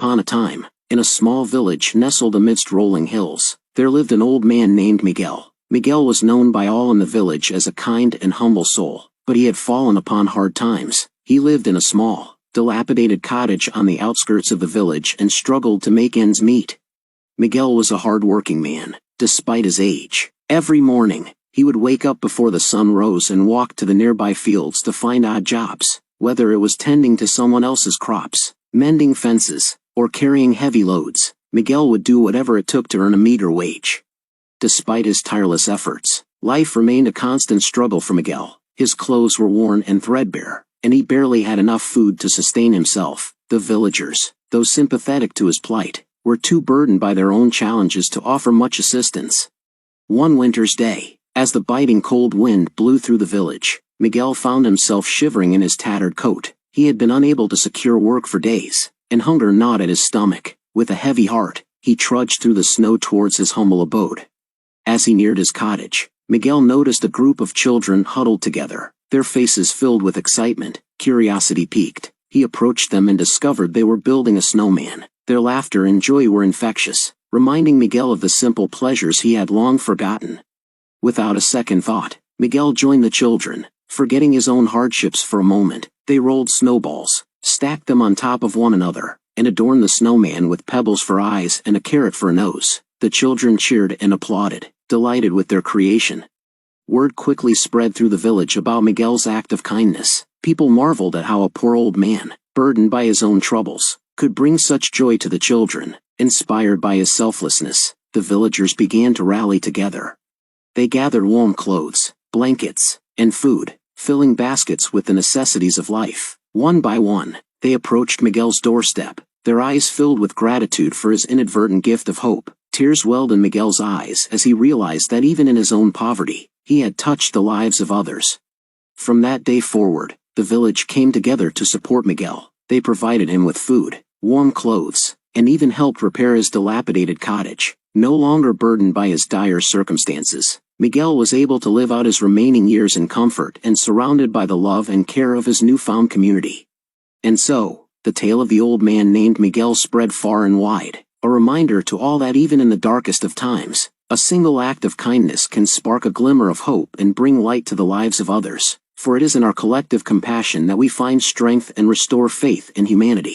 upon a time, in a small village nestled amidst rolling hills, there lived an old man named Miguel. Miguel was known by all in the village as a kind and humble soul, but he had fallen upon hard times. He lived in a small, dilapidated cottage on the outskirts of the village and struggled to make ends meet. Miguel was a hard-working man, despite his age. Every morning, he would wake up before the sun rose and walk to the nearby fields to find odd jobs, whether it was tending to someone else's crops, mending fences, or carrying heavy loads. Miguel would do whatever it took to earn a meager wage. Despite his tireless efforts, life remained a constant struggle for Miguel. His clothes were worn and threadbare, and he barely had enough food to sustain himself. The villagers, though sympathetic to his plight, were too burdened by their own challenges to offer much assistance. One winter's day, as the biting cold wind blew through the village, Miguel found himself shivering in his tattered coat. He had been unable to secure work for days, and hunger gnawed at his stomach. With a heavy heart, he trudged through the snow towards his humble abode. As he neared his cottage, Miguel noticed a group of children huddled together, their faces filled with excitement. Curiosity piqued. He approached them and discovered they were building a snowman. Their laughter and joy were infectious, reminding Miguel of the simple pleasures he had long forgotten. Without a second thought, Miguel joined the children. Forgetting his own hardships for a moment, they rolled snowballs, stacked them on top of one another, and adorned the snowman with pebbles for eyes and a carrot for a nose. The children cheered and applauded, delighted with their creation. Word quickly spread through the village about Miguel's act of kindness. People marveled at how a poor old man, burdened by his own troubles, could bring such joy to the children. Inspired by his selflessness, the villagers began to rally together. They gathered warm clothes, blankets, and food, filling baskets with the necessities of life. One by one, they approached Miguel's doorstep, their eyes filled with gratitude for his inadvertent gift of hope. Tears welled in Miguel's eyes as he realized that even in his own poverty, he had touched the lives of others. From that day forward, the village came together to support Miguel. They provided him with food, warm clothes, and even helped repair his dilapidated cottage. No longer burdened by his dire circumstances, Miguel was able to live out his remaining years in comfort and surrounded by the love and care of his newfound community. And so, the tale of the old man named Miguel spread far and wide, a reminder to all that even in the darkest of times, a single act of kindness can spark a glimmer of hope and bring light to the lives of others, for it is in our collective compassion that we find strength and restore faith in humanity.